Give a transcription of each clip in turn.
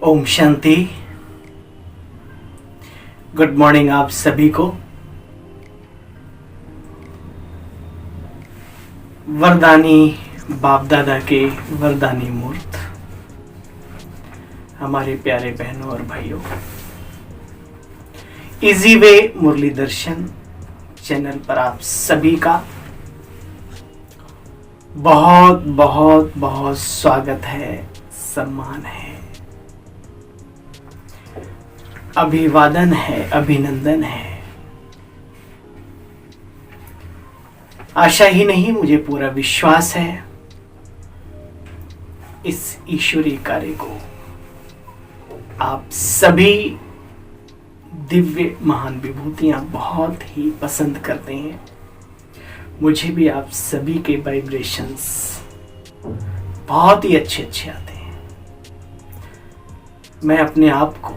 Om Shanti. Good morning आप सभी को। वरदानी बाप दादा के वरदानी मूर्त हमारे प्यारे बहनों और भाइयों, इजी वे मुरली दर्शन चैनल पर आप सभी का बहुत बहुत बहुत स्वागत है, सम्मान है, अभिवादन है, अभिनंदन है। आशा ही नहीं, मुझे पूरा विश्वास है इस ईश्वरीय कार्य को आप सभी दिव्य महान विभूतियां बहुत ही पसंद करते हैं। मुझे भी आप सभी के वाइब्रेशंस बहुत ही अच्छे अच्छे आते हैं। मैं अपने आप को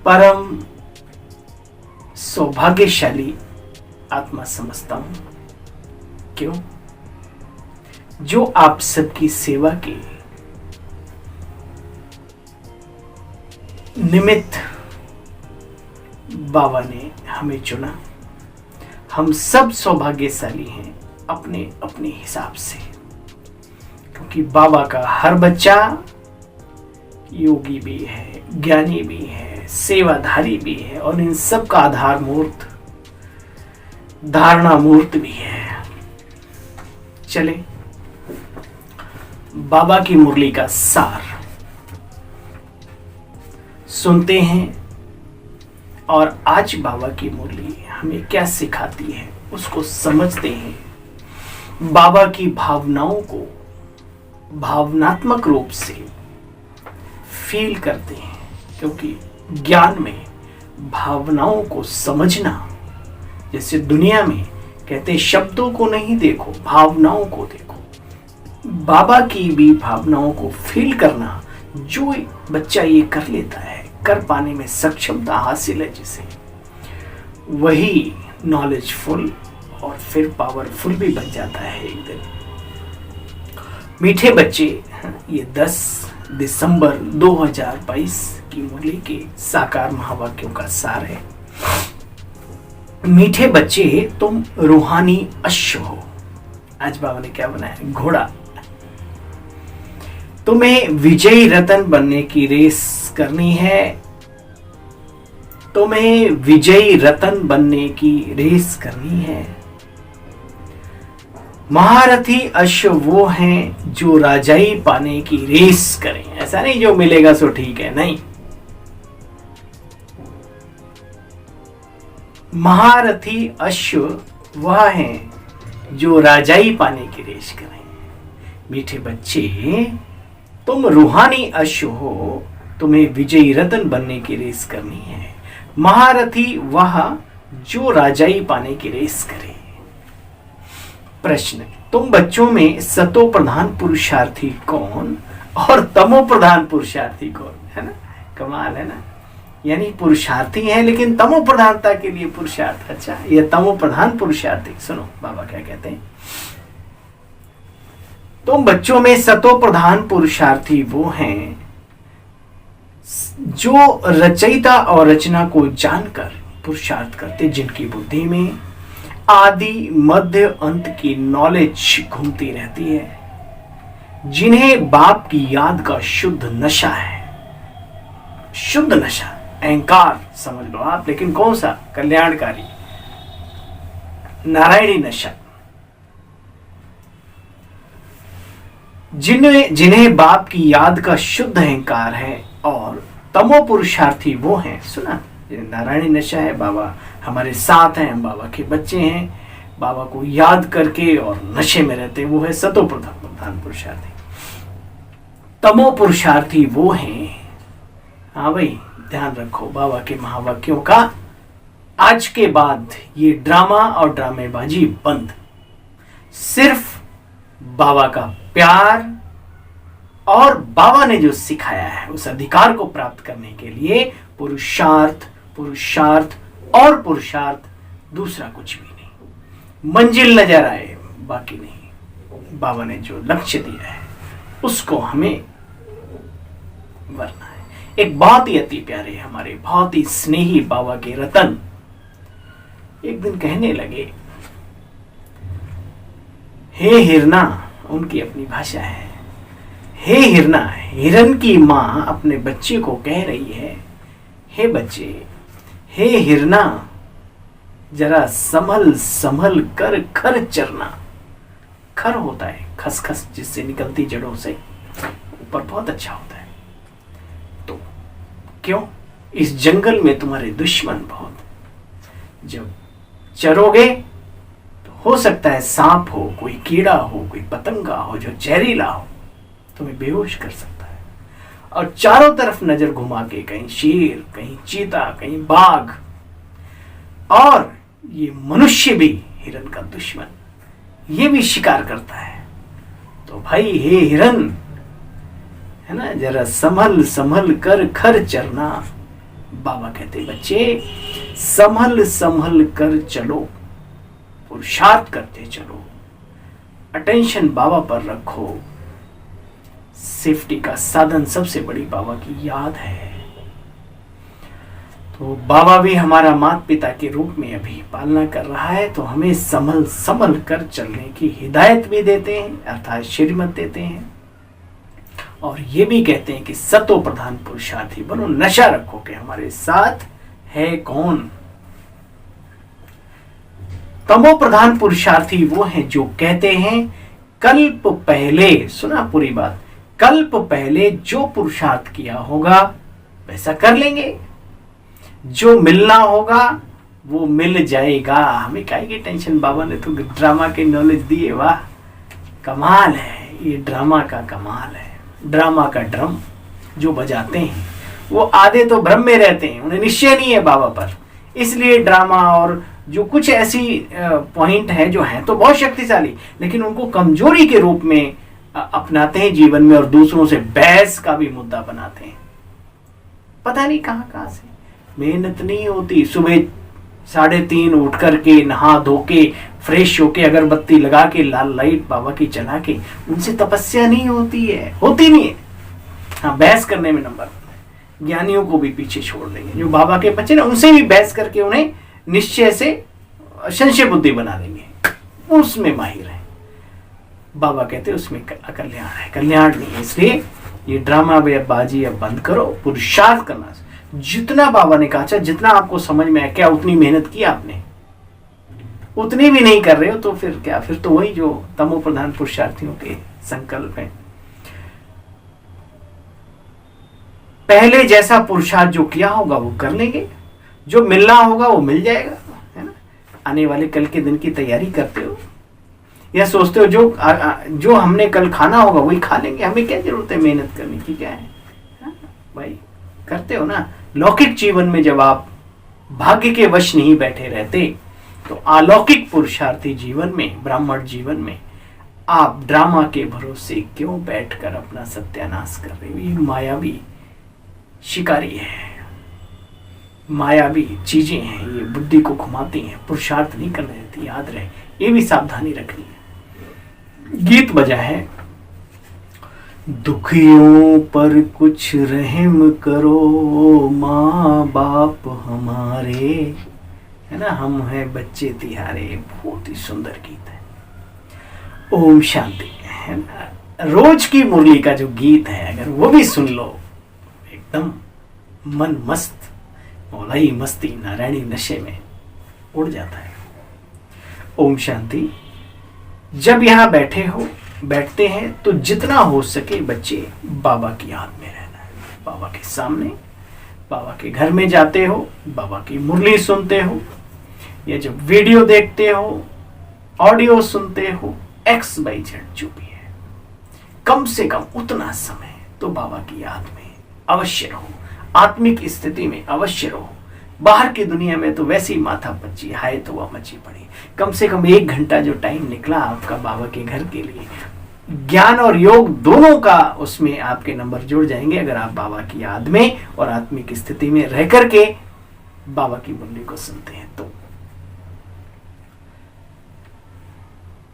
परम सौभाग्यशाली आत्मा समझता हूं। क्यों? जो आप सबकी सेवा के निमित्त बाबा ने हमें चुना। हम सब सौभाग्यशाली हैं अपने अपने हिसाब से, क्योंकि बाबा का हर बच्चा योगी भी है, ज्ञानी भी है, सेवाधारी भी है और इन सब का आधार मूर्त, धारणा मूर्त भी है। चले बाबा की मुरली का सार सुनते हैं और आज बाबा की मुरली हमें क्या सिखाती है उसको समझते हैं। बाबा की भावनाओं को भावनात्मक रूप से फील करते हैं, क्योंकि ज्ञान में भावनाओं को समझना, जैसे दुनिया में कहते शब्दों को नहीं देखो, भावनाओं को देखो। बाबा की भी भावनाओं को फील करना, जो बच्चा ये कर लेता है, कर पाने में सक्षमता हासिल है जिसे, वही नॉलेजफुल और फिर पावरफुल भी बन जाता है एक दिन। मीठे बच्चे, ये 10 दिसंबर 2022 की मुरली के साकार महावाक्यों का सार है। मीठे बच्चे, तुम रूहानी अश्व हो। आज बाबा ने क्या बनाया? घोड़ा। तुम्हें विजयी रतन बनने की रेस करनी है। तुम्हें विजयी रतन बनने की रेस करनी है। महारथी अश्व वो हैं जो राजाई पाने की रेस करें। ऐसा नहीं जो मिलेगा सो ठीक है, नहीं। महारथी अश्व वह हैं जो राजाई पाने की रेस करें। मीठे बच्चे, तुम रूहानी अश्व हो, तुम्हें विजयी रतन बनने की रेस करनी है। महारथी वह जो राजाई पाने की रेस करे। प्रश्न, तुम बच्चों में सतो प्रधान पुरुषार्थी कौन और तमो प्रधान पुरुषार्थी कौन? है ना, कमाल है ना। यानी पुरुषार्थी है लेकिन तमो प्रधानता के लिए पुरुषार्थ। अच्छा, ये तमो प्रधान पुरुषार्थी। सुनो बाबा क्या कहते हैं। तुम बच्चों में सतो प्रधान पुरुषार्थी वो हैं जो रचयिता और रचना को जानकर पुरुषार्थ करते, जिनकी बुद्धि में आदि मध्य अंत की नॉलेज घूमती रहती है, जिन्हें बाप की याद का शुद्ध नशा है। शुद्ध नशा, अहंकार समझ लो आप, लेकिन कौन सा? कल्याणकारी, नारायणी नशा। जिन्हें बाप की याद का शुद्ध अहंकार है और तमो पुरुषार्थी वो हैं। सुना, नारायणी नशा है, बाबा हमारे साथ हैं, हम बाबा के बच्चे हैं, बाबा को याद करके और नशे में रहते, वो है सतो प्रधान पुरुषार्थी। तमो पुरुषार्थी वो हैं, हाँ भाई ध्यान रखो बाबा के महावाक्यों का। आज के बाद ये ड्रामा और ड्रामेबाजी बंद। सिर्फ बाबा का प्यार और बाबा ने जो सिखाया है उस अधिकार को प्राप्त करने के लिए पुरुषार्थ, पुरुषार्थ और पुरुषार्थ, दूसरा कुछ भी नहीं। मंजिल नजर आए, बाकी नहीं। बाबा ने जो लक्ष्य दिया है उसको हमें भरना है। एक बहुत ही अति प्यारे हमारे बहुत ही स्नेही बाबा के रतन एक दिन कहने लगे, हे हिरना, उनकी अपनी भाषा है, हे हिरना, हिरन की माँ अपने बच्चे को कह रही है, हे बच्चे, हे हिरना, जरा संभल संभल कर खर चरना। खर होता है खसखस जिससे निकलती जड़ों से, ऊपर बहुत अच्छा होता है। तो क्यों, इस जंगल में तुम्हारे दुश्मन बहुत, जब चरोगे तो हो सकता है सांप हो, कोई कीड़ा हो, कोई पतंगा हो जो जहरीला हो, तुम्हें बेहोश कर सकता है। और चारों तरफ नजर घुमा के कहीं शेर, कहीं चीता, कहीं बाघ, और ये मनुष्य भी हिरन का दुश्मन, ये भी शिकार करता है। तो भाई हे हिरन, है ना, जरा संभल संभल कर खर चरना। बाबा कहते बच्चे संभल संभल कर चलो, पुरुषार्थ करते चलो, अटेंशन बाबा पर रखो। सेफ्टी का साधन सबसे बड़ी बाबा की याद है। तो बाबा भी हमारा माता पिता के रूप में अभी पालना कर रहा है, तो हमें संभल संभल कर चलने की हिदायत भी देते हैं, अर्थात श्रीमत देते हैं। और ये भी कहते हैं कि सतो प्रधान पुरुषार्थी बनो, नशा रखो कि हमारे साथ है कौन। तमो प्रधान पुरुषार्थी वो हैं जो कहते हैं कल्प पहले, सुना पूरी बात, कल्प पहले जो पुरुषार्थ किया होगा वैसा कर लेंगे, जो मिलना होगा वो मिल जाएगा। हमें काहे की टेंशन, बाबा ने तो ड्रामा की नॉलेज दी है। वाह, कमाल है, ये ड्रामा का कमाल है। ड्रामा का ड्रम जो बजाते हैं वो आधे तो भ्रम में रहते हैं, उन्हें निश्चय नहीं है बाबा पर, इसलिए ड्रामा और जो कुछ ऐसी पॉइंट है जो है तो बहुत शक्तिशाली, लेकिन उनको कमजोरी के रूप में अपनाते हैं जीवन में, और दूसरों से बहस का भी मुद्दा बनाते हैं। पता नहीं कहां से मेहनत नहीं होती। सुबह 3:30 उठ करके नहा धो के फ्रेश होके अगरबत्ती लगा के लाल लाइट बाबा की चला के, उनसे तपस्या नहीं होती है, होती नहीं है। हाँ, बहस करने में नंबर, ज्ञानियों को भी पीछे छोड़ देंगे। जो बाबा के बच्चे ना, उनसे भी बहस करके उन्हें निश्चय से संशय बुद्धि बना देंगे, उसमें माहिर है। बाबा कहते उसमें कल्याण है, कल्याण नहीं है। इसलिए ये ड्रामा बाजी अब बंद करो, पुरुषार्थ करना। जितना बाबा ने कहा, जितना आपको समझ में आया, क्या उतनी मेहनत की आपने? उतनी भी नहीं कर रहे हो तो फिर क्या, फिर तो वही जो तमो प्रधान पुरुषार्थियों के संकल्प है। पहले जैसा पुरुषार्थ जो किया होगा वो कर लेंगे, जो मिलना होगा वो मिल जाएगा, है ना। आने वाले कल के दिन की तैयारी करते हो या सोचते हो जो हमने कल खाना होगा वही खा लेंगे, हमें क्या जरूरत है मेहनत करने की, क्या है भाई, करते हो ना। लौकिक जीवन में जब आप भाग्य के वश नहीं बैठे रहते, तो अलौकिक पुरुषार्थी जीवन में, ब्राह्मण जीवन में आप ड्रामा के भरोसे क्यों बैठकर अपना सत्यानाश कर रहे हो? ये मायावी शिकारी है, मायावी चीजें हैं, ये बुद्धि को घुमाती हैं, पुरुषार्थ नहीं करने देती। याद रहे, ये भी सावधानी रखनी है। गीत बजा है, दुखियों पर कुछ रहम करो माँ बाप हमारे, है ना, हम हैं बच्चे तिहारे। बहुत ही सुंदर गीत है। ओम शांति, है ना। रोज की मुरली का जो गीत है, अगर वो भी सुन लो, एकदम मन मस्त, मौलाई मस्ती, नारायणी नशे में उड़ जाता है। ओम शांति। जब यहाँ बैठते हैं तो जितना हो सके बच्चे बाबा की याद में रहना है। बाबा के सामने, बाबा के घर में जाते हो, बाबा की मुरली सुनते हो, या जब वीडियो देखते हो, ऑडियो सुनते हो, XYZ जो भी है, कम से कम उतना समय तो बाबा की याद में अवश्य रहो, आत्मिक स्थिति में अवश्य रहो। बाहर की दुनिया में तो वैसी माथा पच्ची, हाय तो वह मची पड़ी। कम से कम 1 घंटा जो टाइम निकला आपका बाबा के घर के लिए, ज्ञान और योग दोनों का उसमें आपके नंबर जुड़ जाएंगे, अगर आप बाबा की याद में और आत्मिक स्थिति में रह करके बाबा की मुरली को सुनते हैं। तो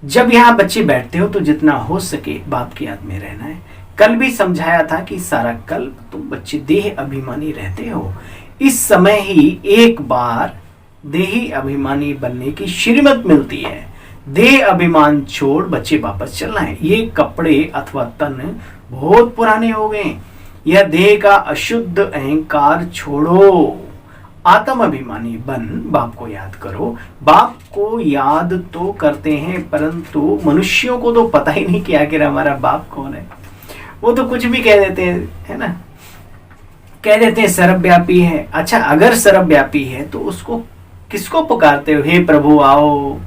जब यहाँ बच्चे बैठते हो तो जितना हो सके बाप की याद में रहना है। कल भी समझाया था कि सारा कल तुम बच्चे देह अभिमानी रहते हो। इस समय ही एक बार देही अभिमानी बनने की श्रीमत मिलती है। देह अभिमान छोड़ बच्चे वापस चलना है। ये कपड़े अथवा तन बहुत पुराने हो गए। यह देह का अशुद्ध अहंकार छोड़ो, आत्म अभिमानी बन बाप को याद करो। बाप को याद तो करते हैं, परंतु मनुष्यों को तो पता ही नहीं कि आखिर हमारा बाप कौन है। वो तो कुछ भी कह देते हैं, है ना, कह देते हैं सर्वव्यापी है। अच्छा, अगर सर्वव्यापी है तो उसको किसको पुकारते हो? हे प्रभु आओ,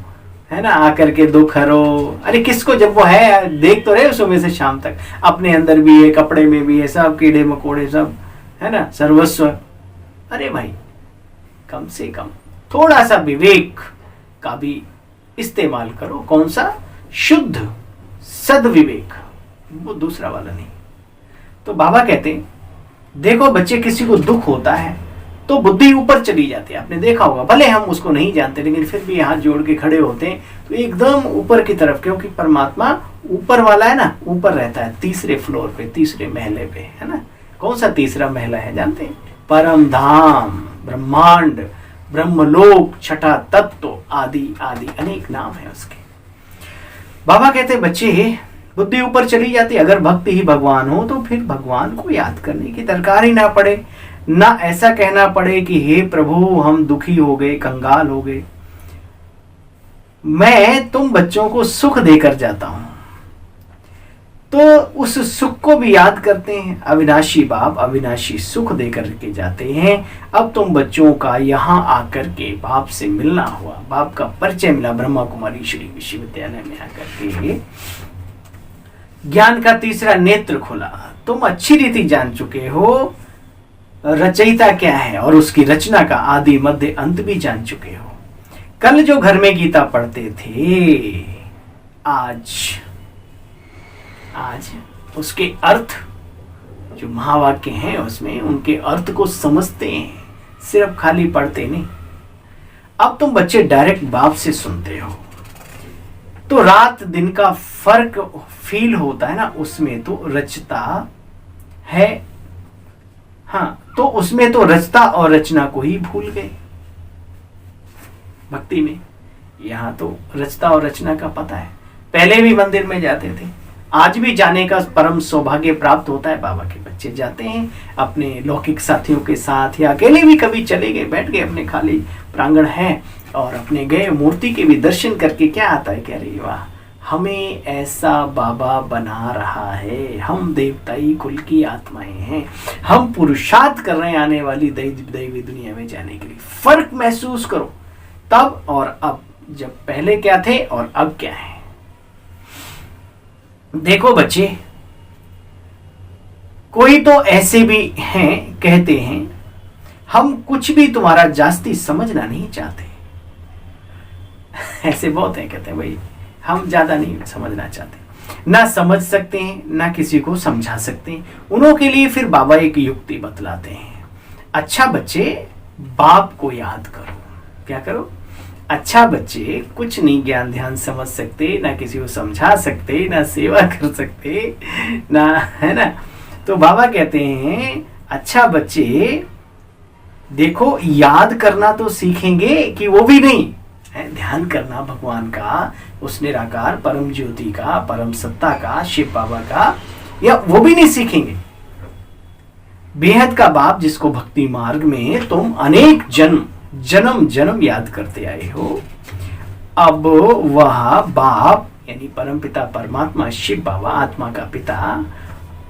है ना, आकर के दुख हरो। अरे किसको? जब वो है, देख तो रहे सुबह से शाम तक, अपने अंदर भी है, कपड़े में भी है, सब कीड़े मकोड़े सब, है ना, सर्वस्व। अरे भाई, कम से कम थोड़ा सा विवेक का भी इस्तेमाल करो। कौन सा? शुद्ध सद्विवेक, वो दूसरा वाला नहीं। तो बाबा कहते हैं, देखो बच्चे, किसी को दुख होता है तो बुद्धि ऊपर चली जाती है। आपने देखा होगा, भले हम उसको नहीं जानते लेकिन फिर भी हाथ जोड़ के खड़े होते हैं तो एकदम ऊपर की तरफ, क्योंकि परमात्मा ऊपर वाला है ना, ऊपर रहता है, तीसरे फ्लोर पे, तीसरे महले पे, है ना। कौन सा तीसरा महला है जानते हैं? परम धाम, ब्रह्मांड, ब्रह्मलोक, छठा तत्व, आदि आदि अनेक नाम है उसके। बाबा कहते हैं, बच्चे बुद्धि ऊपर चली जाती। अगर भक्ति ही भगवान हो तो फिर भगवान को याद करने की दरकार ही ना पड़े, ना ऐसा कहना पड़े कि हे प्रभु हम दुखी हो गए, कंगाल हो गए। मैं तुम बच्चों को सुख देकर जाता हूं, तो उस सुख को भी याद करते हैं। अविनाशी बाप अविनाशी सुख देकर के जाते हैं। अब तुम बच्चों का यहाँ आकर के बाप से मिलना हुआ, बाप का परिचय मिला ब्रह्मा कुमारी श्री विश्वविद्यालय में आकर के। ज्ञान का तीसरा नेत्र खुला। तुम अच्छी रीति जान चुके हो रचयिता क्या है और उसकी रचना का आदि मध्य अंत भी जान चुके हो। कल जो घर में गीता पढ़ते थे, आज उसके अर्थ जो महावाक्य हैं उसमें उनके अर्थ को समझते हैं, सिर्फ खाली पढ़ते नहीं। अब तुम बच्चे डायरेक्ट बाप से सुनते हो, तो रात दिन का फर्क फील होता है ना, उसमें तो रचता है। हाँ, तो उसमें तो रचता और रचना को ही भूल गए भक्ति में। यहां तो रचता और रचना का पता है। पहले भी मंदिर में जाते थे, आज भी जाने का परम सौभाग्य प्राप्त होता है। बाबा के बच्चे जाते हैं अपने लौकिक साथियों के साथ, या अकेले भी कभी चले गए, बैठ गए, अपने खाली प्रांगण है और अपने गए मूर्ति के भी दर्शन करके क्या आता है, कह रही वाह, हमें ऐसा बाबा बना रहा है। हम देवताई कुल की आत्माएं हैं, हम पुरुषार्थ कर रहे हैं आने वाली दैवी दुनिया में जाने के लिए। फर्क महसूस करो तब और अब, जब पहले क्या थे और अब क्या है। देखो बच्चे, कोई तो ऐसे भी हैं, कहते हैं हम कुछ भी तुम्हारा जास्ती समझना नहीं चाहते। ऐसे बहुत हैं, कहते हैं भाई हम ज्यादा नहीं समझना चाहते, ना समझ सकते हैं ना किसी को समझा सकते हैं। उन्हों के लिए फिर बाबा एक युक्ति बतलाते हैं। अच्छा बच्चे, बाप को याद करो। क्या करो? अच्छा बच्चे, कुछ नहीं ज्ञान ध्यान समझ सकते, ना किसी को समझा सकते, ना सेवा कर सकते, ना, है ना। तो बाबा कहते हैं, अच्छा बच्चे देखो, याद करना तो सीखेंगे कि वो भी नहीं है, ध्यान करना भगवान का, उस निराकार परम ज्योति का, परम सत्ता का, शिव बाबा का, या वो भी नहीं सीखेंगे। बेहद का बाप जिसको भक्ति मार्ग में तुम अनेक जन्म जन्म याद करते आए हो, अब वह बाप यानी परम पिता परमात्मा शिव बाबा, आत्मा का पिता,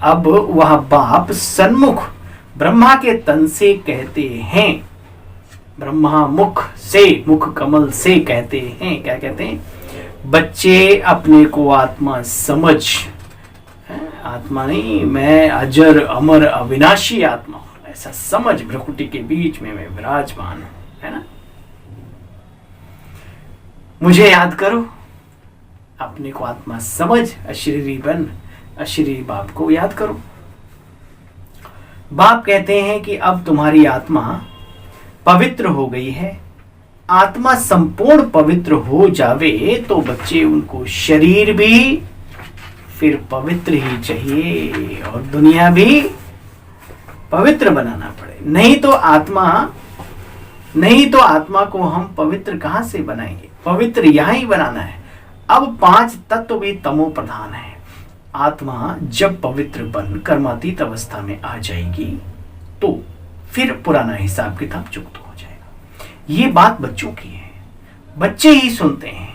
अब वह बाप सन्मुख ब्रह्मा के तन से कहते हैं, ब्रह्मा मुख से, मुख कमल से कहते हैं। क्या कहते हैं? बच्चे अपने को आत्मा समझ। आत्मा नहीं, मैं अजर अमर अविनाशी आत्मा हूं, ऐसा समझ। भ्रकुटी के बीच में मैं विराजमान हूं, है ना। मुझे याद करो, अपने को आत्मा समझ, अशरीरी बन, अशरीरी बाप को याद करो। बाप कहते हैं कि अब तुम्हारी आत्मा पवित्र हो गई है। आत्मा संपूर्ण पवित्र हो जावे तो बच्चे उनको शरीर भी फिर पवित्र ही चाहिए और दुनिया भी पवित्र बनाना पड़े। नहीं तो आत्मा को हम पवित्र कहां से बनाएंगे? पवित्र यहां ही बनाना है। अब 5 तत्व भी तमो प्रधान है। आत्मा जब पवित्र बन कर्मातीत अवस्था में आ जाएगी तो फिर पुराना हिसाब किताब चुकता हो जाएगा। ये बात बच्चों की है, बच्चे ही सुनते हैं।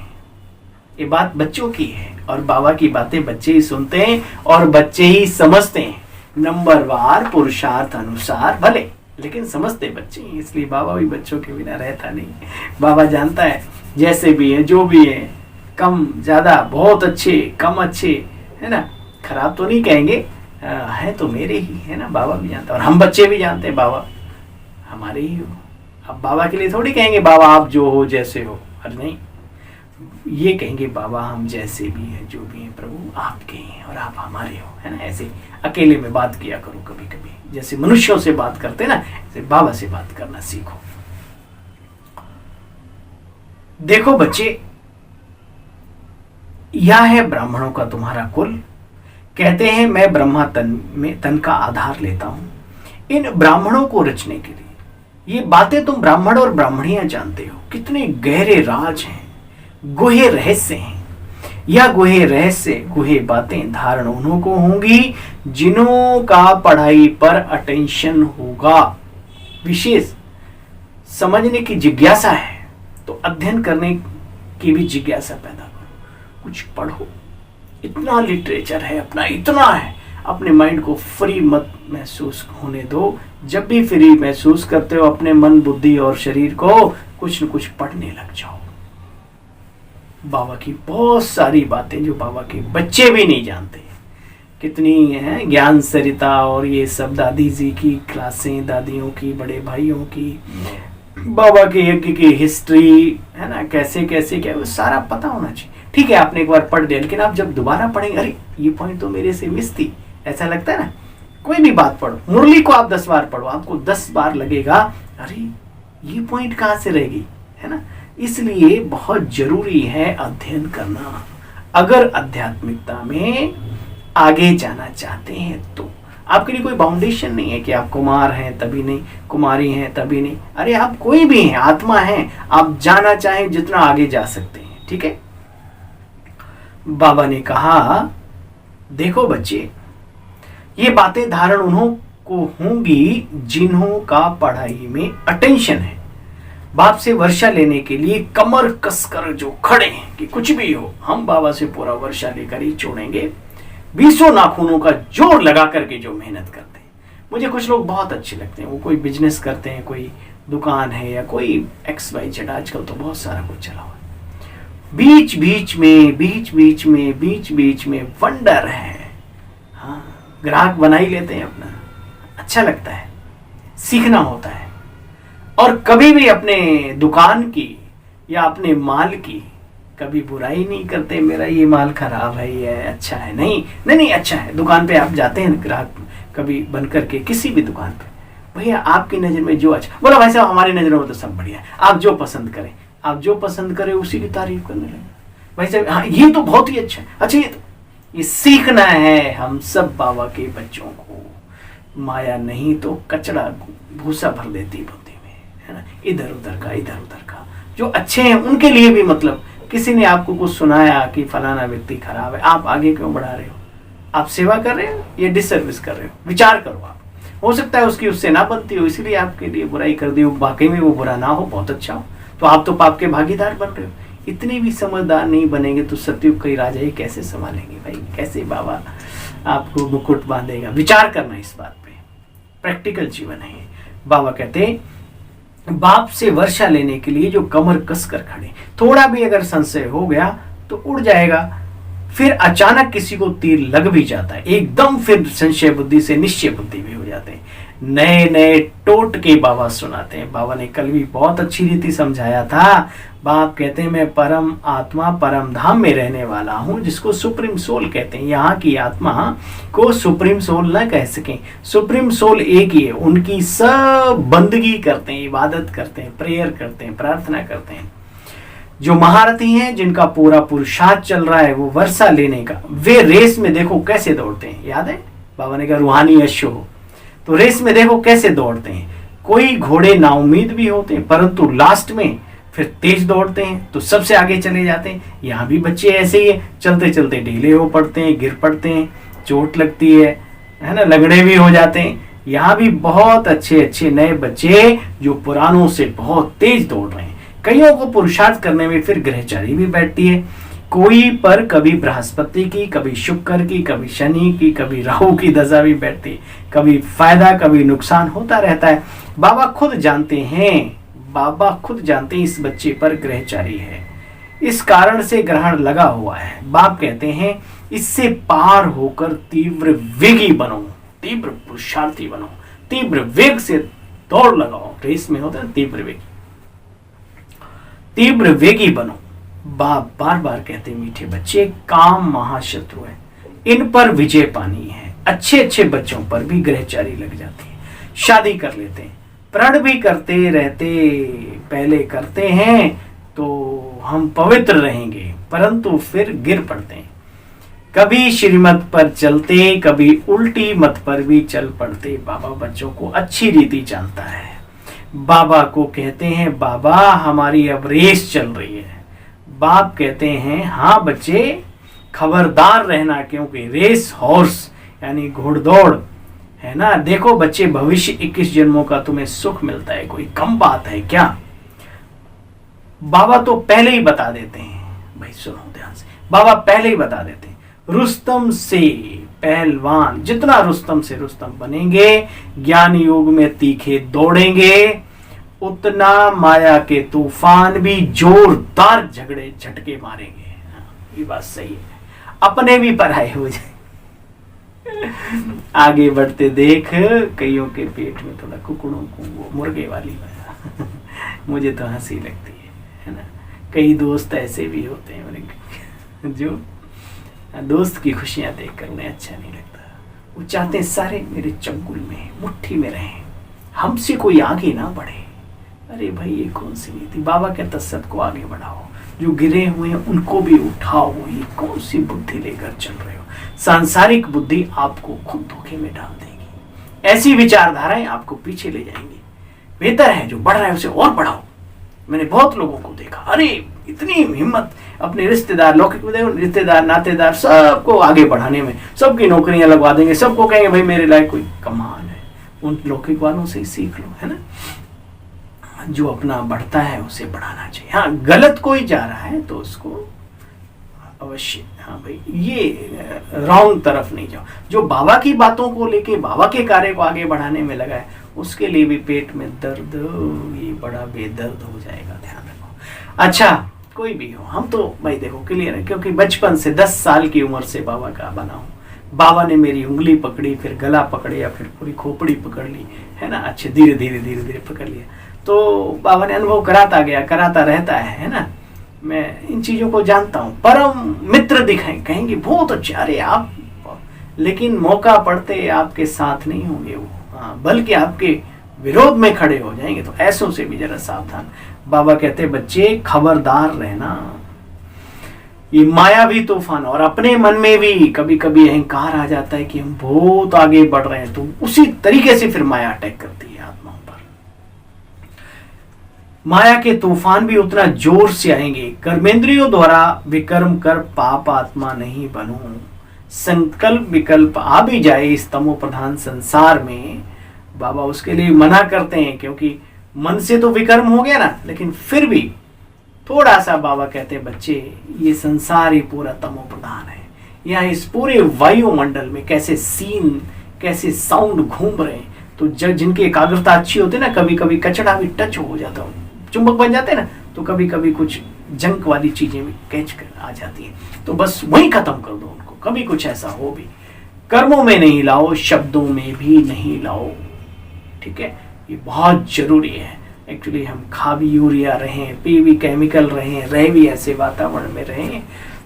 ये बात बच्चों की है और बाबा की बातें बच्चे ही सुनते हैं और बच्चे ही समझते हैं। नंबरवार पुरुषार्थ अनुसार भले, लेकिन समझते बच्चे ही। इसलिए बाबा भी बच्चों के बिना रहता नहीं। बाबा जानता है जैसे भी है, जो भी है, कम ज्यादा, बहुत अच्छे, कम अच्छे, है ना, खराब तो नहीं कहेंगे, है तो मेरे ही, है ना। बाबा भी जानता है और हम बच्चे भी जानते हैं बाबा हमारे ही हो। अब बाबा के लिए थोड़ी कहेंगे बाबा आप जो हो जैसे हो, अरे नहीं, ये कहेंगे बाबा हम जैसे भी हैं, जो भी हैं प्रभु आपके हैं और आप हमारे हो, है ना। ऐसे अकेले में बात किया करो कभी कभी, जैसे मनुष्यों से बात करते ना, ऐसे बाबा से बात करना सीखो। देखो बच्चे, यह है ब्राह्मणों का तुम्हारा कुल। कहते हैं मैं ब्रह्मा तन का आधार लेता हूं इन ब्राह्मणों को रचने के लिए। ये बातें तुम ब्राह्मण और ब्राह्मणियां जानते हो, कितने गहरे राज हैं, गुहे रहस्य हैं। यह गुहे रहस्य, गुहे बातें धारण उन्हों को होंगी जिन्हों का पढ़ाई पर अटेंशन होगा, विशेष समझने की जिज्ञासा है तो अध्ययन करने की भी जिज्ञासा पैदा करो। कुछ पढ़ो, इतना लिटरेचर है अपना, इतना है, अपने माइंड को फ्री मत महसूस होने दो। जब भी फ्री महसूस करते हो अपने मन, बुद्धि और शरीर को कुछ न कुछ पढ़ने लग जाओ। बाबा की बहुत सारी बातें जो बाबा के बच्चे भी नहीं जानते, कितनी है ज्ञान सरिता और ये सब, दादी जी की क्लासें, दादियों की, बड़े भाइयों की, बाबा के यज्ञ की हिस्ट्री, है ना, कैसे कैसे क्या, वो सारा पता होना चाहिए। ठीक है आपने एक बार पढ़ दिया, लेकिन आप जब दोबारा पढ़ेंगे, अरे ये पॉइंट तो मेरे से मिस थी, ऐसा लगता है ना। कोई भी बात पढ़ो, मुरली को आप 10 बार पढ़ो, आपको 10 बार लगेगा अरे ये पॉइंट कहाँ से रह गई, है ना। इसलिए बहुत जरूरी है अध्ययन करना। अगर आध्यात्मिकता में आगे जाना चाहते हैं तो आपके लिए कोई बाउंडेशन नहीं है कि आप कुमार हैं तभी नहीं, कुमारी हैं तभी नहीं। अरे आप कोई भी हैं, आत्मा हैं, आप जाना चाहें जितना आगे जा सकते हैं। ठीक है, बाबा ने कहा देखो बच्चे, ये बातें धारण उन्हों को होंगी जिन्हों का पढ़ाई में अटेंशन है। बाप से वर्षा लेने के लिए कमर कसकर जो खड़े हैं कि कुछ भी हो हम बाबा से पूरा वर्षा लेकर ही छोड़ेंगे, 20 नाखूनों का जोर लगा करके जो मेहनत करते हैं। मुझे कुछ लोग बहुत अच्छे लगते हैं, वो कोई बिजनेस करते हैं, कोई दुकान है या कोई XYZ, आजकल तो बहुत सारा कुछ चला हुआ है। बीच बीच में वंडर है, हाँ, ग्राहक बना ही लेते हैं अपना, अच्छा लगता है, सीखना होता है। और कभी भी अपने दुकान की या अपने माल की कभी बुराई नहीं करते, मेरा ये माल खराब है, ये अच्छा है, नहीं अच्छा है। दुकान पे आप जाते हैं ग्राहक कभी बन करके किसी भी दुकान पे, भैया आपकी नजर में जो अच्छा, बोला भाई साहब हमारी नजरों में तो सब बढ़िया है, आप जो पसंद करें उसी की तारीफ करने लगे। भाई साहब हाँ ये तो बहुत ही अच्छा है, अच्छा ये सीखना है। हम सब बाबा के बच्चों को माया नहीं तो कचड़ा भूसा भर देती बुद्धि में, है ना, इधर उधर का। जो अच्छे हैं उनके लिए भी, मतलब किसी ने आपको कुछ सुनाया कि फलाना व्यक्ति खराब है, आप आगे क्यों बढ़ा रहे हो? आप सेवा कर रहे हो या डिसर्विस कर रहे हो? विचार करो आप। हो सकता है उसकी उससे ना बनती हो, इसलिए आपके लिए बुराई कर दी हो, वाकई में वो बुरा ना हो, बहुत अच्छा हो, तो आप तो पाप के भागीदार बन रहे हो। इतने भी समझदार नहीं बनेंगे तो सतयुग के राजा ही कैसे संभालेंगे भाई, कैसे बाबा आपको मुकुट बांधेगा? विचार करना इस बात पे, प्रैक्टिकल जीवन है। बाबा कहते बाप से वर्षा लेने के लिए जो कमर कस कर खड़े, थोड़ा भी अगर संशय हो गया तो उड़ जाएगा, फिर अचानक किसी को तीर लग भी जाता है, एकदम फिर संशय बुद्धि से निश्चय बुद्धि भी हो जाते हैं। नए टोट के बाबा सुनाते हैं। बाबा ने कल भी बहुत अच्छी रीति समझाया था। बाप कहते हैं मैं परम आत्मा परम धाम में रहने वाला हूं, जिसको सुप्रीम सोल कहते हैं। यहाँ की आत्मा को सुप्रीम सोल न कह सकें, सुप्रीम सोल एक ही है। उनकी सब बंदगी करते हैं, इबादत करते हैं, प्रेयर करते हैं, प्रार्थना करते हैं। जो महारथी हैं, जिनका पूरा पुरुषार्थ चल रहा है वो वर्षा लेने का, वे रेस में देखो कैसे दौड़ते हैं। याद है बाबा ने कहा रूहानी अश्व हो, तो रेस में देखो कैसे दौड़ते हैं। कोई घोड़े नाउमीद भी होते हैं परंतु लास्ट में फिर तेज दौड़ते हैं तो सबसे आगे चले जाते हैं। यहाँ भी बच्चे ऐसे ही है, चलते चलते ढीले हो पड़ते हैं, गिर पड़ते हैं, चोट लगती है ना, लगड़े भी हो जाते हैं। यहाँ भी बहुत अच्छे अच्छे नए बच्चे जो पुरानों से बहुत तेज दौड़ रहे हैं। कईयों को पुरुषार्थ करने में फिर ग्रहचारी भी बैठती है। कोई पर कभी बृहस्पति की, कभी शुक्र की, कभी शनि की, कभी राहु की दशा भी बैठती है। कभी फायदा कभी नुकसान होता रहता है। बाबा खुद जानते हैं इस बच्चे पर ग्रहचारी है, इस कारण से ग्रहण लगा हुआ है। बाप कहते हैं इससे पार होकर तीव्र वेगी बनो, तीव्र पुरुषार्थी बनो, तीव्र वेग से दौड़ लगाओ। रेस में होता है तीव्र वेगी बनो। बाप बार बार कहते हैं मीठे बच्चे, काम महाशत्रु है, इन पर विजय पानी है। अच्छे अच्छे बच्चों पर भी ग्रहचारी लग जाती है, शादी कर लेते हैं, प्रण भी करते रहते, पहले करते हैं तो हम पवित्र रहेंगे परंतु फिर गिर पड़ते हैं। कभी श्रीमत पर चलते, कभी उल्टी मत पर भी चल पड़ते। बाबा बच्चों को अच्छी रीति जानता है। बाबा को कहते हैं बाबा हमारी अब रेस चल रही है। बाप कहते हैं हाँ बच्चे खबरदार रहना, क्योंकि रेस हॉर्स यानी घोड़दौड़ है ना। देखो बच्चे भविष्य 21 जन्मों का तुम्हें सुख मिलता है, कोई कम बात है क्या। बाबा तो पहले ही बता देते हैं, भाई सुनो ध्यान से, बाबा पहले ही बता देते हैं रुस्तम से पहलवान, जितना रुस्तम से रुस्तम बनेंगे, ज्ञान योग में तीखे दौड़ेंगे, उतना माया के तूफान भी जोरदार झगड़े झटके मारेंगे। ये बात सही है, अपने भी पराये हो जाए। आगे बढ़ते देख कईयों के पेट में थोड़ा कुकड़ों को वो मुर्गे वाली मुझे तो हंसी लगती है ना। कई दोस्त ऐसे भी होते हैं मेरे जो दोस्त की खुशियां देखकर उन्हें अच्छा नहीं लगता। वो चाहते हैं सारे मेरे चंगुल में मुट्ठी में रहें, हमसे कोई आगे ना बढ़े। अरे भाई ये कौन सी नीति। बाबा कहता सबको आगे बढ़ाओ, जो गिरे हुए हैं उनको भी उठाओ। ये कौन सी बुद्धि लेकर चल रहे हो। सांसारिक बुद्धि आपको खुद धोखे में डाल देगी, ऐसी विचारधाराएं आपको पीछे ले जाएंगी। बेहतर है जो बढ़ रहा है उसे और बढ़ाओ। मैंने बहुत लोगों को देखा, अरे इतनी हिम्मत, अपने रिश्तेदार, लौकिक रिश्तेदार, नातेदार सबको आगे बढ़ाने में, सबकी नौकरियां लगवा देंगे, सबको कहेंगे भाई मेरे लायक कोई कमाल है। उन लौकिक वालों से ही सीख लो, है ना। जो अपना बढ़ता है उसे बढ़ाना चाहिए। हाँ गलत कोई जा रहा है तो उसको अवश्य, हाँ भाई ये रॉन्ग तरफ नहीं जाओ। जो बाबा की बातों को लेके बाबा के कार्य को आगे बढ़ाने में लगा है उसके लिए भी पेट में दर्द, ये बड़ा बेदर्द हो जाएगा, ध्यान रखो। अच्छा कोई भी हो, हम तो भाई देखो क्लियर है, क्योंकि बचपन से 10 साल की उम्र से बाबा का बना हूँ। बाबा ने मेरी उंगली पकड़ी, फिर गला पकड़े, या फिर पूरी खोपड़ी पकड़ ली, है ना। अच्छे धीरे धीरे पकड़ लिया, तो बाबा ने अनुभव कराता गया, कराता रहता है ना। मैं इन चीजों को जानता हूँ। परम मित्र दिखाएं, कहेंगे बहुत अच्छे, अरे आप, लेकिन मौका पड़ते आपके साथ नहीं होंगे वो, हाँ बल्कि आपके विरोध में खड़े हो जाएंगे। तो ऐसों से भी जरा सावधान। बाबा कहते बच्चे खबरदार रहना, ये मायावी तूफान, और अपने मन में भी कभी कभी अहंकार आ जाता है कि हम बहुत आगे बढ़ रहे हैं, तो उसी तरीके से फिर माया अटैक करती है आत्माओं पर। माया के तूफान भी उतना जोर से आएंगे। कर्मेंद्रियों द्वारा विकर्म कर पाप आत्मा नहीं बनो। संकल्प विकल्प आ भी जाए इस तमो प्रधान संसार में, बाबा उसके लिए मना करते हैं, क्योंकि मन से तो विकर्म हो गया ना, लेकिन फिर भी थोड़ा सा बाबा कहते हैं बच्चे ये संसार ही पूरा तमो प्रधान है। यहाँ इस पूरे वायुमंडल में कैसे सीन, कैसे साउंड घूम रहे हैं। तो जब जिनकी एकाग्रता अच्छी होती है ना, कभी कभी कचड़ा भी टच हो जाता हो, चुंबक बन जाते हैं ना, तो कभी कभी कुछ जंक वाली चीजें भी कैच कर आ जाती है, तो बस वही खत्म कर दो उनको। कभी कुछ ऐसा हो भी कर्मों में नहीं लाओ, शब्दों में भी नहीं लाओ, ठीक है। ये बहुत जरूरी है। एक्चुअली हम खा भी यूरिया रहे, पी भी केमिकल रहे, रह भी ऐसे वातावरण में रहे,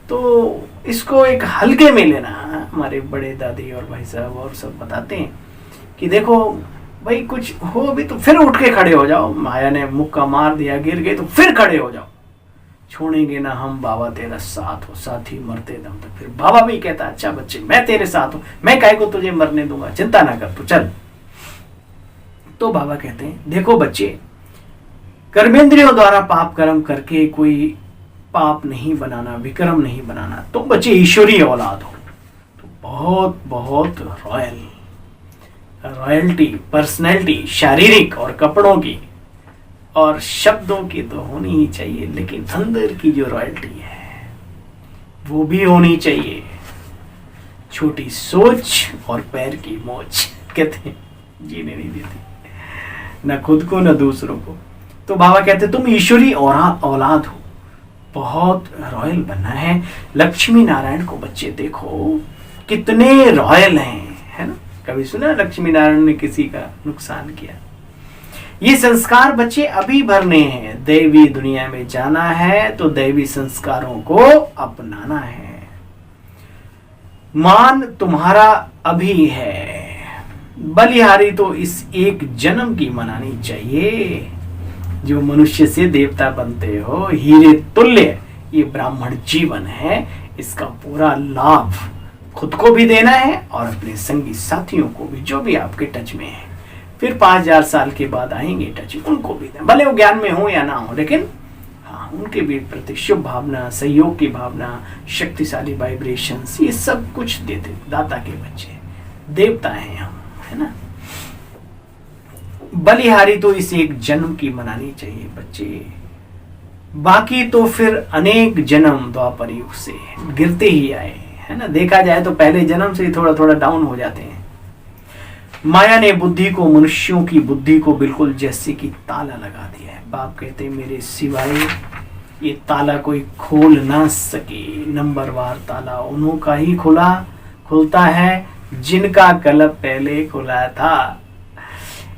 तो इसको एक हल्के में लेना। हमारे बड़े दादी और भाई साहब और सब बताते हैं कि देखो भाई कुछ हो भी तो फिर उठ के खड़े हो जाओ। माया ने मुक्का मार दिया, गिर गए, तो फिर खड़े हो जाओ, छोड़ेंगे ना हम बाबा तेरा साथ हो, साथ ही मरते दम तक। फिर बाबा भी कहता अच्छा बच्चे मैं तेरे साथ हूं, मैं काहे को तुझे मरने दूंगा, चिंता ना कर तू चल। तो बाबा कहते हैं देखो बच्चे, कर्मेंद्रियों द्वारा पाप कर्म करके कोई पाप नहीं बनाना, विक्रम नहीं बनाना। तुम बच्चे ईश्वरीय औलाद हो तो बहुत बहुत रॉयल्टी, पर्सनैलिटी, शारीरिक और कपड़ों की और शब्दों की तो होनी ही चाहिए, लेकिन अंदर की जो रॉयल्टी है वो भी होनी चाहिए। छोटी सोच और पैर की मोच कहते हैं जीने नहीं देती, न खुद को न दूसरों को। तो बाबा कहते तुम ईश्वरी औलाद हो, बहुत रॉयल बनना है। लक्ष्मी नारायण को बच्चे देखो कितने रॉयल हैं, है ना। कभी सुना लक्ष्मी नारायण ने किसी का नुकसान किया? ये संस्कार बच्चे अभी भरने हैं। दैवी दुनिया में जाना है तो दैवी संस्कारों को अपनाना है। मान तुम्हारा अभी है, बलिहारी तो इस एक जन्म की मनानी चाहिए। जो मनुष्य से देवता बनते हो, हीरे तुल्य ये ब्राह्मण जीवन है, इसका पूरा लाभ खुद को भी देना है और अपने संगी साथियों को भी, जो भी आपके टच में है। फिर 5000 साल के बाद आएंगे टच, उनको भी दें, भले वो ज्ञान में हो या ना हो, लेकिन हाँ उनके भी प्रति शुभ भावना, सहयोग की भावना, शक्तिशाली वाइब्रेशंस, ये सब कुछ देते। दाता के बच्चे देवता हैं हम, है ना। बलिहारी तो इस एक जन्म की मनानी चाहिए बच्चे, बाकी तो फिर अनेक जन्म द्वापर युग से गिरते ही आए, है ना। देखा जाए तो पहले जन्म से ही थोड़ा थोड़ा डाउन हो जाते हैं। माया ने बुद्धि को, मनुष्यों की बुद्धि को बिल्कुल जैसे कि ताला लगा दिया है। बाप कहते हैं मेरे सिवाय ये ताला कोई खोल ना सके। नंबरवार ताला उन्हों का ही खुलता है जिनका कलब पहले खुला था।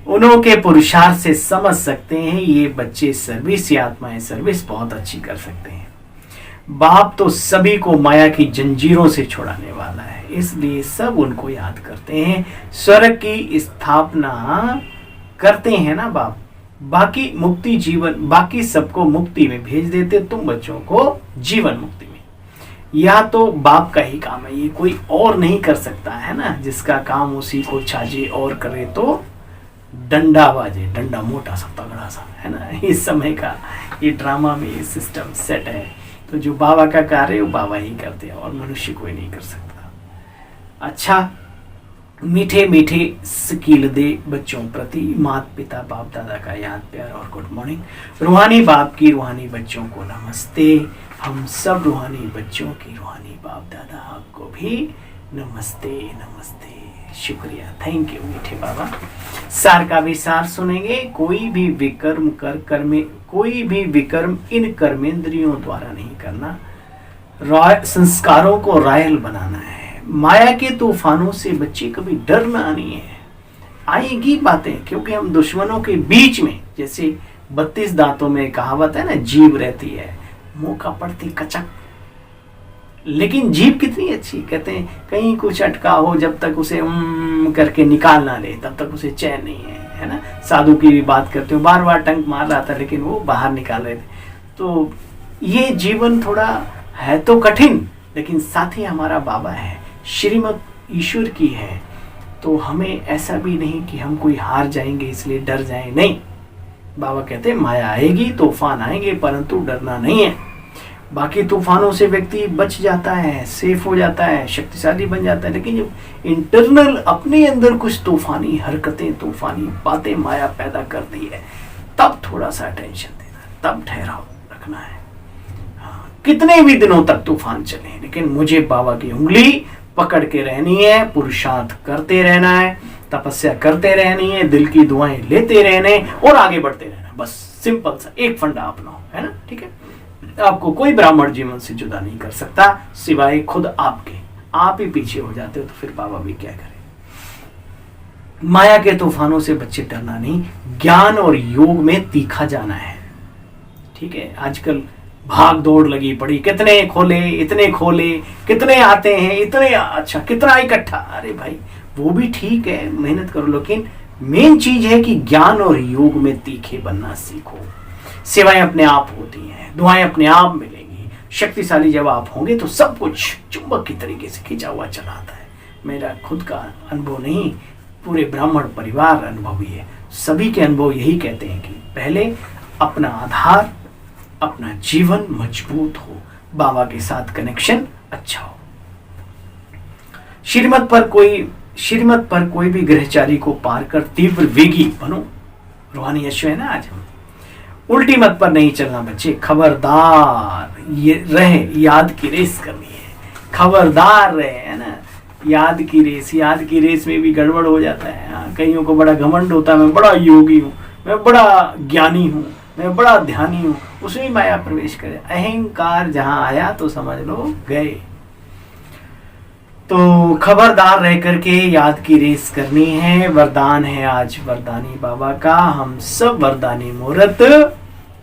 उन्हों के पुरुषार्थ से समझ सकते हैं ये बच्चे सर्विस या आत्माएं सर्विस बहुत अच्छी कर सकते हैं। बाप तो सभी को माया की जंजीरों से छुड़ाने वाला है, इसलिए सब उनको याद करते हैं। स्वर्ग की स्थापना करते हैं ना बाप, बाकी मुक्ति जीवन, बाकी सबको मुक्ति में भेज देते, तुम बच्चों को जीवन मुक्ति में। या तो बाप का ही काम है, ये कोई और नहीं कर सकता, है ना। जिसका काम उसी को छाजे और करे तो डंडा बाजे, डंडा मोटा सा तगड़ा सा, है ना। इस समय का ये ड्रामा में ये सिस्टम सेट है। तो जो बाबा का कार्य है वो बाबा ही करते हैं और मनुष्य कोई नहीं कर सकता। अच्छा, मीठे मीठे स्कील दे बच्चों प्रति, माता पिता बाप दादा का याद प्यार और गुड मॉर्निंग। रूहानी बाप की रूहानी बच्चों को नमस्ते। हम सब रूहानी बच्चों की रूहानी बाप दादा आपको भी नमस्ते नमस्ते, शुक्रिया, थैंक यू मीठे बाबा। सार का भी सार सुनेंगे। कोई भी विकर्म कोई भी विकर्म इन कर्मेंद्रियों द्वारा नहीं करना। संस्कारों को रायल बनाना है। माया के तूफानों से बच्चे कभी डरना नहीं है। आएगी बातें, क्योंकि हम दुश्मनों के बीच में, जैसे 32 दांतों में कहावत है ना, जीभ रहती है, मौका पड़ती कचक, लेकिन जीभ कितनी अच्छी। कहते हैं कहीं कुछ अटका हो, जब तक उसे करके निकाल ना ले तब तक उसे चैन नहीं है ना। साधु की भी बात करते हो, बार बार टंक मार रहा था लेकिन वो बाहर निकाल रहे थे। तो ये जीवन थोड़ा है तो कठिन, लेकिन साथ ही हमारा बाबा है, श्रीमत ईश्वर की है। तो हमें ऐसा भी नहीं कि हम कोई हार जाएंगे इसलिए डर जाएं, नहीं। बाबा कहते हैं माया आएगी, तूफान आएंगे, परंतु डरना नहीं है। बाकी तूफानों से व्यक्ति बच जाता है, सेफ हो जाता है, शक्तिशाली बन जाता है। लेकिन जब इंटरनल अपने अंदर कुछ तूफानी हरकतें, तूफानी बातें माया पैदा करती है, तब थोड़ा सा टेंशन देना, तब ठहराव रखना है। हाँ, कितने भी दिनों तक तूफान चले, लेकिन मुझे बाबा की उंगली पकड़ के रहनी है, पुरुषार्थ करते रहना है, तपस्या करते रहनी है, दिल की दुआएं लेते रहने और आगे बढ़ते रहना। बस सिंपल सा एक फंडा अपनाओ, है ना। ठीक है, आपको कोई ब्राह्मण जीवन से जुदा नहीं कर सकता सिवाय खुद आपके। आप ही पीछे हो जाते हो तो फिर बाबा भी क्या करें। माया के तूफानों से बच्चे डरना नहीं, ज्ञान और योग में तीखा जाना है। ठीक है, आजकल भाग दौड़ लगी पड़ी, कितने खोले, इतने खोले, कितने आते हैं, इतने अच्छा, कितना इकट्ठा। अरे भाई वो भी ठीक है, मेहनत करो, लेकिन मेन चीज है कि ज्ञान और योग में तीखे बनना सीखो। सेवाएं अपने आप होती हैं, दुआएं अपने आप मिलेंगी। शक्तिशाली जब आप होंगे तो सब कुछ चुंबक की तरीके से खींचा हुआ चला आता है। मेरा खुद का अनुभव नहीं, पूरे ब्राह्मण परिवार अनुभवी है। सभी के अनुभव यही कहते हैं कि पहले अपना आधार, अपना जीवन मजबूत हो, बाबा के साथ कनेक्शन अच्छा हो। श्रीमत पर कोई भी ग्रहचारी को पार कर तीव्र वेगी बनो। रूहानी यशु है ना आज हम। उल्टी मत पर नहीं चलना बच्चे, खबरदार ये रहे, याद की रेस करनी है, खबरदार रहे, है ना। याद की रेस में भी गड़बड़ हो जाता है। कईयों को बड़ा घमंड होता है, मैं बड़ा योगी हूँ, मैं बड़ा ज्ञानी हूँ, मैं बड़ा ध्यानी हूँ, उसमें माया प्रवेश करे। अहंकार जहां आया तो समझ लो गए। तो खबरदार रह करके याद की रेस करनी है। वरदान है आज वरदानी बाबा का, हम सब वरदानी मुहूर्त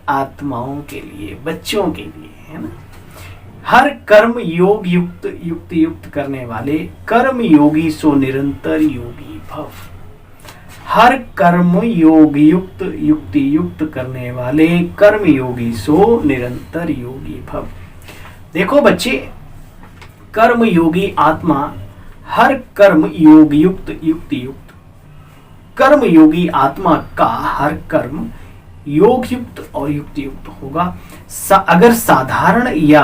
आत्माओं के लिए, बच्चों के लिए, है ना। हर कर्म योग युक्त करने वाले कर्म योगी सो निरंतर योगी भव। हर कर्म योग युक्त करने वाले कर्म योगी सो निरंतर योगी भव। देखो बच्चे, कर्म योगी आत्मा हर कर्म योग युक्त कर्म योगी आत्मा का हर कर्म योग युक्त और युक्त होगा। अगर साधारण या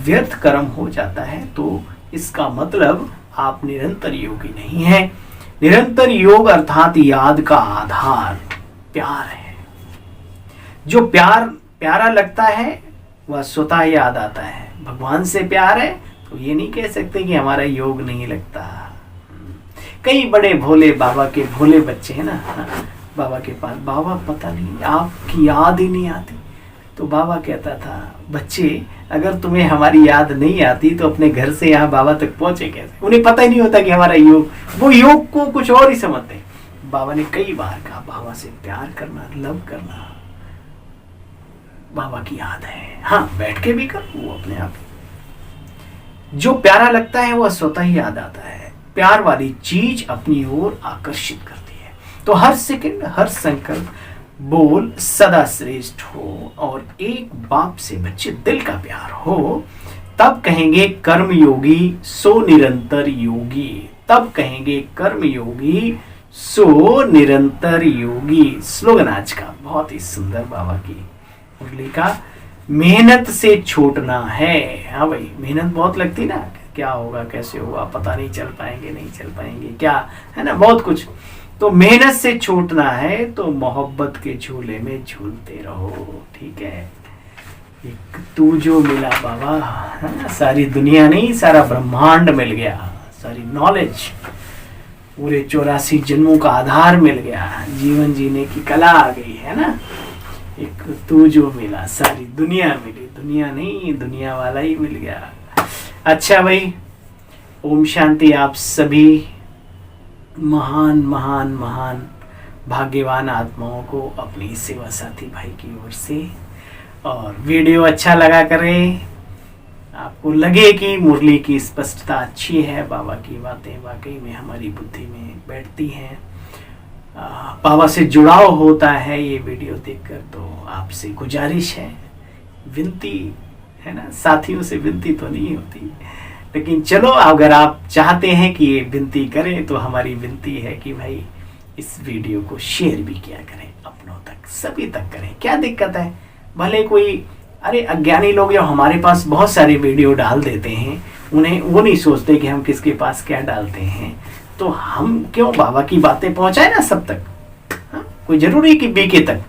व्यर्थ कर्म हो जाता है तो इसका मतलब आप निरंतर योगी नहीं हैं। निरंतर योग अर्थात याद का आधार प्यार है। जो प्यारा लगता है वह स्वतः याद आता है। भगवान से प्यार है तो ये नहीं कह सकते कि हमारा योग नहीं लगता। कई बड़े भोले बाबा के भोले बच्चे हैं ना, बाबा के पास, बाबा पता नहीं आपकी याद ही नहीं आती। तो बाबा कहता था, बच्चे अगर तुम्हें हमारी याद नहीं आती तो अपने घर से यहाँ बाबा तक पहुंचे कैसे। उन्हें पता ही नहीं होता कि हमारा योग, वो योग को कुछ और ही समझते। बाबा ने कई बार कहा, बाबा से प्यार करना, लव करना बाबा की याद है। हाँ, बैठ के भी कर, वो अपने आप जो प्यारा लगता है वह स्वतः ही याद आता है। प्यार वाली चीज अपनी ओर आकर्षित करती है। तो हर सेकंड, हर संकल्प बोल सदा श्रेष्ठ हो और एक बाप से बच्चे दिल का प्यार हो, तब कहेंगे कर्म योगी सो निरंतर योगी। तब कहेंगे कर्म योगी सो निरंतर योगी। स्लोगन आज का बहुत ही सुंदर बाबा की मुरली का, मेहनत से छूटना है। हाँ भाई, मेहनत बहुत लगती ना, क्या होगा कैसे होगा पता नहीं, चल पाएंगे नहीं चल पाएंगे क्या, है ना, बहुत कुछ। तो मेहनत से छूटना है तो मोहब्बत के झूले में झूलते रहो। ठीक है, एक तू जो मिला बाबा, है ना, सारी दुनिया नहीं, सारा ब्रह्मांड मिल गया, सारी नॉलेज, पूरे 84 जन्मों का आधार मिल गया, जीवन जीने की कला आ गई, है ना। एक तू जो मिला, सारी दुनिया मिली, दुनिया नहीं दुनिया वाला ही मिल गया। अच्छा भाई, ओम शांति। आप सभी महान महान महान भाग्यवान आत्माओं को अपनी सेवा साथी भाई की ओर से, और वीडियो अच्छा लगा करें, आपको लगे कि मुरली की स्पष्टता अच्छी है, बाबा की बातें वाकई में हमारी बुद्धि में बैठती हैं, बाबा से जुड़ाव होता है ये वीडियो देखकर, तो आपसे गुजारिश है, विनती है ना, साथियों से विनती तो नहीं होती, लेकिन चलो अगर आप चाहते हैं कि ये विनती करें तो हमारी विनती है कि भाई इस वीडियो को शेयर भी किया करें, अपनों तक, सभी तक करें। क्या दिक्कत है, भले कोई, अरे अज्ञानी लोग जो हमारे पास बहुत सारे वीडियो डाल देते हैं, उन्हें वो नहीं सोचते कि हम किसके पास क्या डालते हैं, तो हम क्यों बाबा की बातें पहुंचाए ना सब तक। हाँ? कोई जरूरी कि बीके तक,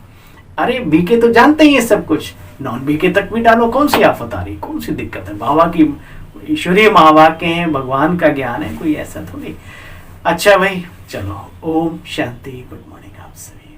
अरे बीके तो जानते ही है सब कुछ, नॉन बीके तक भी डालो, कौन सी आफत आ रही, कौन सी दिक्कत है। बाबा की ईश्वरीय महावाक्य हैं, भगवान का ज्ञान है, कोई ऐसा थोड़ी। अच्छा भाई, चलो, ओम शांति, गुड मॉर्निंग आप सभी।